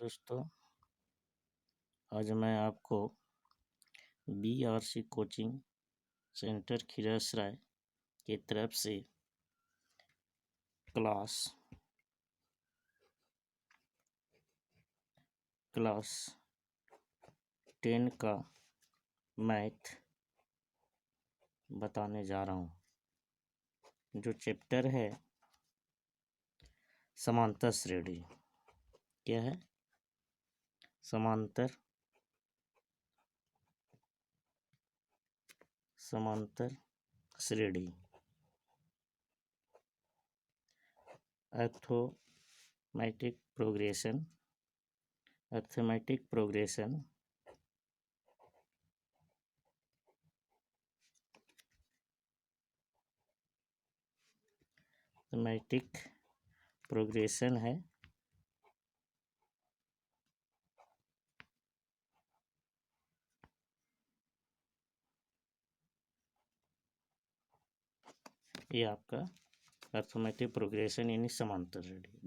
दोस्तों, आज मैं आपको BRC कोचिंग सेंटर खिरासराय की तरफ से क्लास 10 का मैथ बताने जा रहा हूँ। जो चैप्टर है समांतर श्रेणी। क्या है? समांतर श्रेणी। अर्थमेटिक प्रोग्रेशन है। ये आपका अर्थमेटिक प्रोग्रेशन यानी समांतर श्रेणी।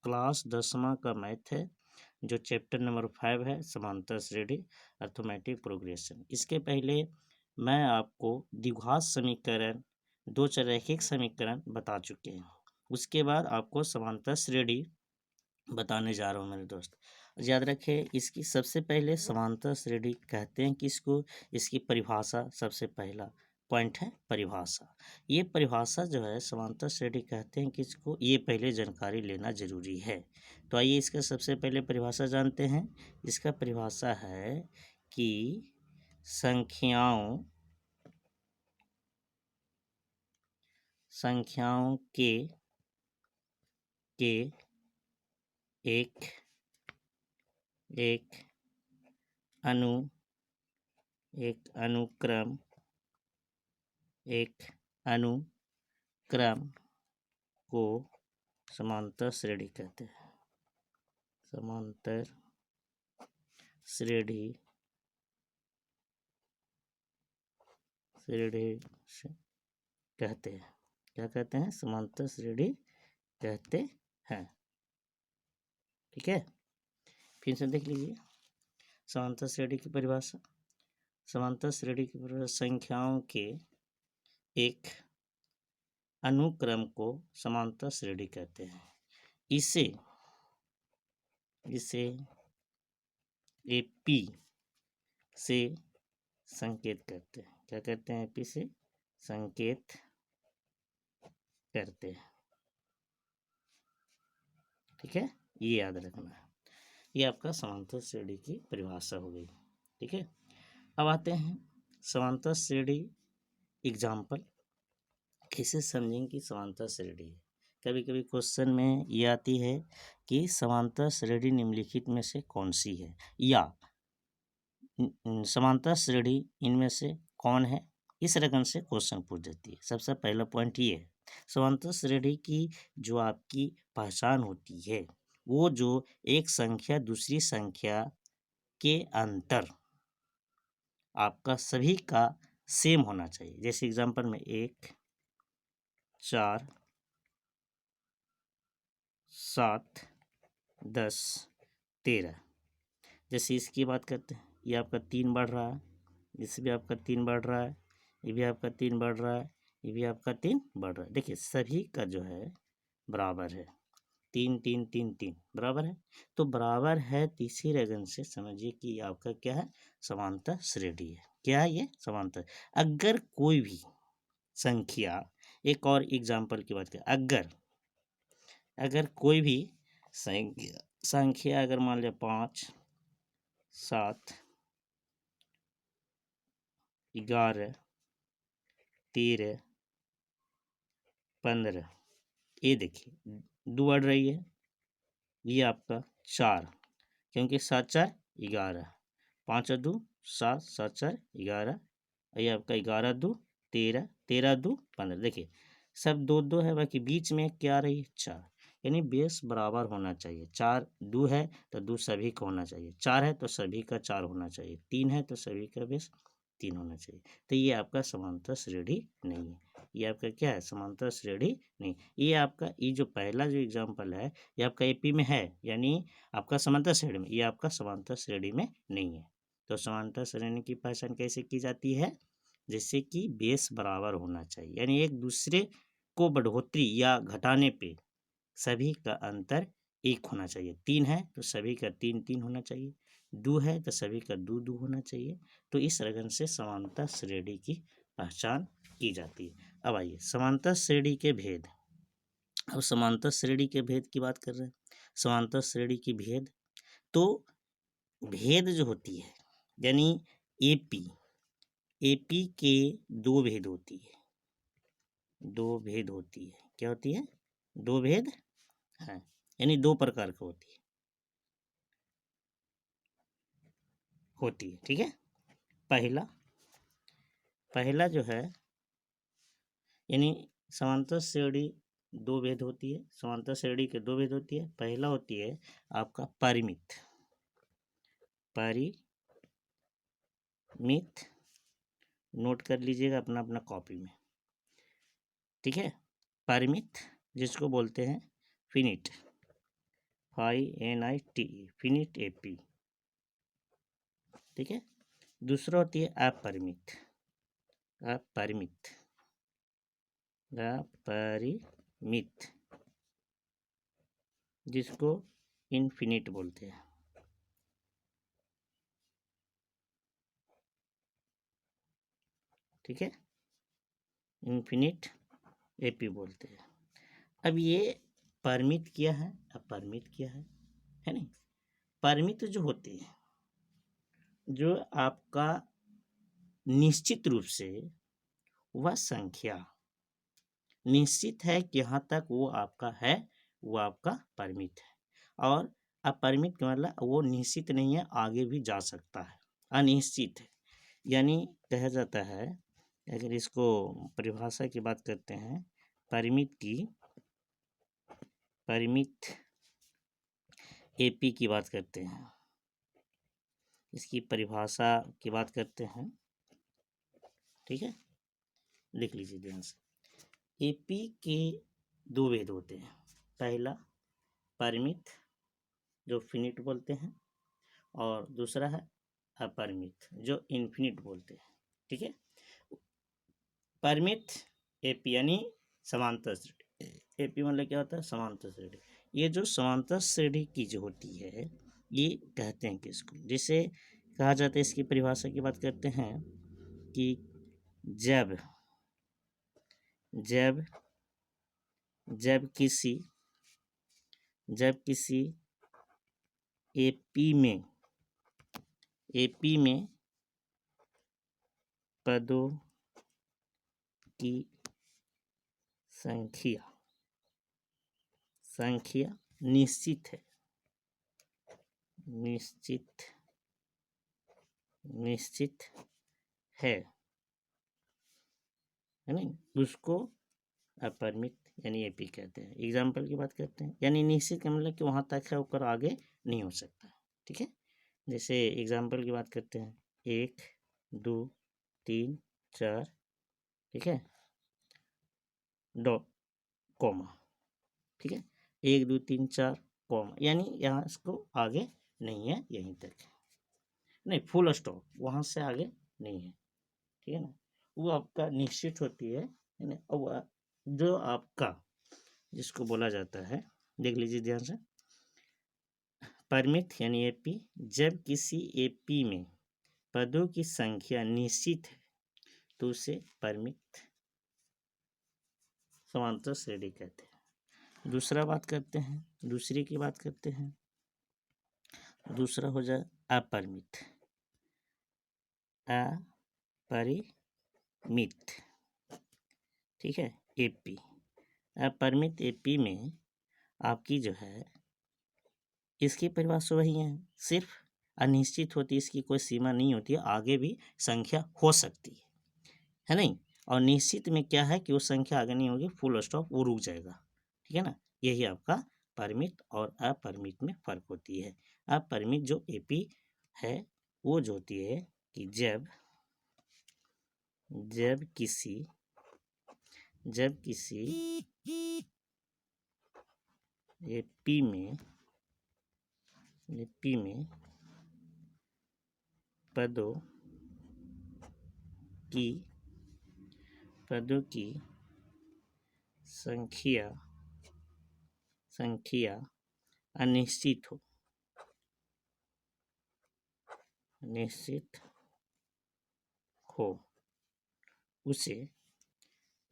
क्लास 10वां का मैथ है, जो चैप्टर नंबर 5 है, समांतर श्रेणी अर्थमेटिक प्रोग्रेशन। इसके पहले मैं आपको द्विघात समीकरण, दो रैखिक समीकरण बता चुके हैं। उसके बाद आपको समांतर श्रेणी बताने जा रहा हूँ मेरे दोस्त। याद रखें, इसकी सबसे पहले समांतर श्रेणी कहते हैं किसको? इसकी परिभाषा, सबसे पहला पॉइंट है परिभाषा। ये परिभाषा जो है समांतर श्रेणी कहते हैं किसको, ये पहले जानकारी लेना जरूरी है। तो आइए इसका सबसे पहले परिभाषा जानते हैं। इसका परिभाषा है कि संख्याओं के एक अनुक्रम को समांतर श्रेणी कहते हैं। समांतर श्रेणी कहते हैं। क्या कहते हैं? समांतर श्रेणी कहते हैं। ठीक है, फिर से देख लीजिए समांतर श्रेणी की परिभाषा। समांतर श्रेणी की परिभाषा संख्याओं के एक अनुक्रम को समांतर श्रेणी कहते हैं। इसे AP से संकेत करते हैं। क्या कहते हैं? AP से संकेत करते हैं। ठीक है, ये याद रखना है। ये आपका समांतर श्रेणी की परिभाषा हो गई। ठीक है, अब आते हैं समांतर श्रेणी एग्जाम्पल। कैसे समझेंगे कि समांतर श्रेणी है? कभी कभी क्वेश्चन में ये आती है कि समांतर श्रेणी निम्नलिखित में से कौन सी है, या समांतर श्रेणी इनमें से कौन है, इस रकम से क्वेश्चन पूछ देती है। सबसे पहला पॉइंट ये है, समांतर श्रेणी की जो आपकी पहचान होती है, वो जो एक संख्या दूसरी संख्या के अंतर आपका सभी का सेम होना चाहिए। जैसे एग्जांपल में 1, 4, 7, 10, 13। जैसे इसकी बात करते हैं, ये आपका 3 बढ़ रहा है, इससे भी आपका 3 बढ़ रहा है, ये भी आपका 3 बढ़ रहा है, ये भी आपका 3 बढ़ रहा है। देखिए सभी का जो है बराबर है, 3 3 3 3 बराबर है। तो बराबर है, तीसरी रगन से समझिए कि आपका क्या है? समांतर श्रेणी है। क्या है ये? समांतर। अगर कोई भी संख्या, एक और एग्जाम्पल की बात करें, अगर कोई भी संख्या अगर मान लिया 5, 7, 11, 13, 15, ये देखिए 2 बढ़ रही है, ये आपका 4, क्योंकि 7 4 11, 5 और 2 7, 7 4 11, ये आपका 11 2 13, 13 2 15। देखिए सब 2 2 है, बाकी बीच में क्या रही है? 4। यानी बेस बराबर होना चाहिए। 4 2 है तो 2 सभी का होना चाहिए, 4 है तो सभी का 4 होना चाहिए, 3 है तो सभी का बेस 3 होना चाहिए। तो ये आपका समांतर श्रेणी नहीं है। ये आपका क्या है, समांतर श्रेणी नहीं। ये आपका ये जो पहला जो एग्जाम्पल है ये आपका एपी में है, यानी आपका समांतर श्रेणी में, ये आपका समांतर श्रेणी में नहीं है। तो समांतर श्रेणी की पहचान कैसे की जाती है, जैसे कि बेस बराबर होना चाहिए, यानी एक दूसरे को बढ़ोतरी या घटाने पे सभी का अंतर एक होना चाहिए। 3 है तो सभी का 3-3 होना चाहिए, 2 है तो सभी का 2-2 होना चाहिए। तो इस रगन से समांतर श्रेणी की पहचान की जाती है। अब आइए समांतर श्रेणी के भेद। अब समांतर श्रेणी के भेद की बात कर रहे हैं। समांतर श्रेणी की भेद, तो भेद जो होती है, यानी एपी, एपी के 2 भेद होती है, 2 भेद होती है। क्या होती है, 2 भेद है, यानी 2 प्रकार की होती है, ठीक है। पहला पहला जो है, यानी समांतर श्रेणी 2 भेद होती है, समांतर श्रेणी के 2 भेद होती है। पहला होती है आपका परिमित, परिमित नोट कर लीजिएगा अपना अपना कॉपी में, ठीक है। परिमित जिसको बोलते हैं फिनिट, FINIT, फिनिट एपी, ठीक है। दूसरा होती है अपरिमित, अपरिमित, अपरिमित जिसको इनफिनिट बोलते हैं, ठीक है, इनफिनिट एपी बोलते हैं। अब ये परिमित क्या है, अपरिमित क्या है नहीं। परिमित जो होती है, जो आपका निश्चित रूप से वह संख्या निश्चित है कि यहाँ तक वो आपका है, वो आपका परिमित है। और अपरिमित का मतलब वो निश्चित नहीं है, आगे भी जा सकता है, अनिश्चित है। यानी कहा जाता है, अगर इसको परिभाषा की बात करते हैं, परिमित एपी की बात करते हैं, इसकी परिभाषा की बात करते हैं, ठीक है। लिख लीजिए ध्यान से। एपी के 2 भेद होते हैं। पहला परिमित जो फिनिट बोलते हैं, और दूसरा है अपरिमित जो इनफिनिट बोलते हैं, ठीक है। परिमित एपी यानी समांतर श्रेणी, एपी मतलब क्या होता है, समांतर श्रेणी। ये जो समांतर श्रेणी की जो होती है, ये कहते हैं किसको, जिसे कहा जाता है, इसकी परिभाषा की बात करते हैं कि जब जब जब किसी एपी में पदों की संख्या निश्चित है नहीं, उसको अपरिमित यानी एपी कहते हैं। एग्जाम्पल की बात करते हैं, यानी निश्चित का मतलब कि वहाँ तक है, ऊपर आगे नहीं हो सकता, ठीक है। जैसे एग्जाम्पल की बात करते हैं, 1 2 3 4, ठीक है, कॉमा, ठीक है, 1 2 3 4 कॉमा, यानी यहाँ इसको आगे नहीं है, यहीं तक है, नहीं फुल स्टॉप, वहाँ से आगे नहीं है, ठीक है ना। वो आपका निश्चित होती है, जो आपका जिसको बोला जाता है, देख लीजिए ध्यान से। परिमित यानी एपी, जब किसी एपी में पदों की संख्या निश्चित है तो उसे परिमित समांतर श्रेणी कहते हैं। दूसरा बात करते हैं, दूसरी की बात करते हैं, दूसरा हो जाए अपरिमित, अपरिमित, ठीक है, एपी। अपरिमित एपी में आपकी जो है, इसकी परिभाषा वही है, सिर्फ अनिश्चित होती है, इसकी कोई सीमा नहीं होती है, आगे भी संख्या हो सकती है नहीं। और निश्चित में क्या है कि वो संख्या आगे नहीं होगी, फुल स्टॉप, वो रुक जाएगा, ठीक है ना। यही आपका परिमित और अपरिमित में फर्क होती है। अपरिमित जो एपी है वो जो होती है कि जब किसी जब किसी एपी में पदों की संख्या अनिश्चित हो उसे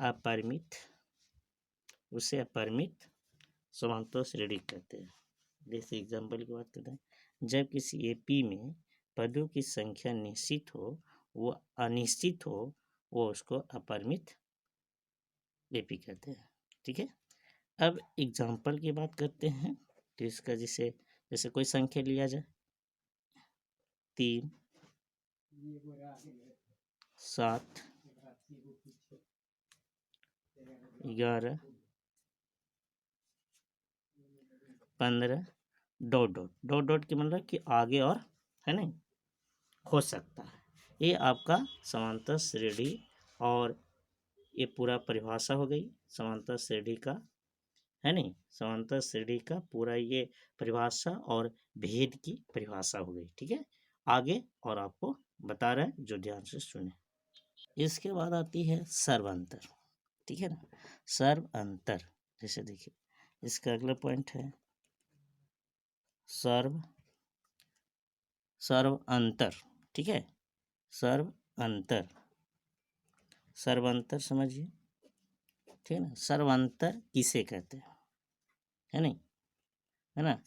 अपरिमित समांतर श्रेणी कहते हैं। जैसे एग्जाम्पल की बात करते हैं, जब किसी एपी में पदों की संख्या निश्चित हो वो अनिश्चित हो वो उसको अपरिमित एपी कहते हैं। ठीक है, अब एग्जाम्पल की बात करते हैं। तो इसका जैसे कोई संख्या लिया जाए 3, 7, 11, 15 ... डॉट की मतलब कि आगे और है नहीं हो सकता है। ये आपका समांतर श्रेणी और ये पूरा परिभाषा हो गई समांतर श्रेणी का, है नहीं, समांतर श्रेणी का पूरा ये परिभाषा और भेद की परिभाषा हो गई। ठीक है, आगे और आपको बता रहे हैं जो ध्यान से सुने। इसके बाद आती है सर्वांतर। ठीक है ना, सर्वांतर जैसे देखिए इसका अगला पॉइंट है सर्वांतर। ठीक है, सर्वांतर समझिए। ठीक है ना, सर्वांतर किसे कहते हैं, है नहीं, है ना,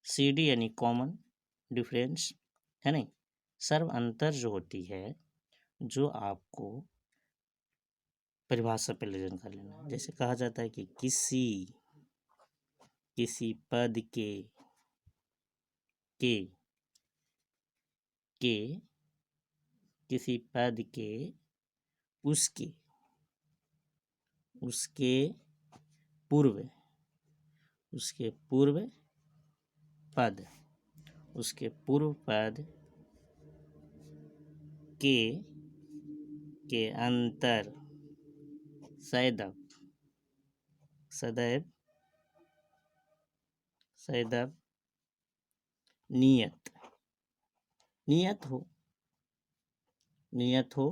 CD यानी कॉमन डिफरेंस, है नहीं। सर्वांतर जो होती है जो आपको परिभाषा पे लेजन कर लेना। जैसे कहा जाता है कि किसी पद के किसी पद के उसके पूर्व पद के अंतर सदैव नियत हो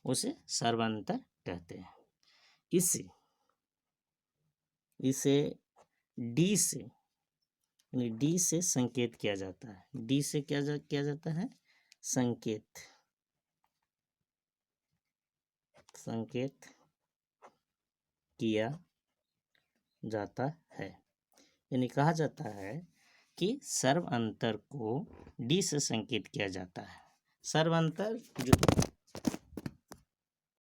उसे सर्वांतर कहते हैं। इसे डी से संकेत किया जाता है। डी से क्या किया जाता है, संकेत किया जाता है। यानी कहा जाता है कि सर्वांतर को डी से संकेत किया जाता है। सर्वांतर जो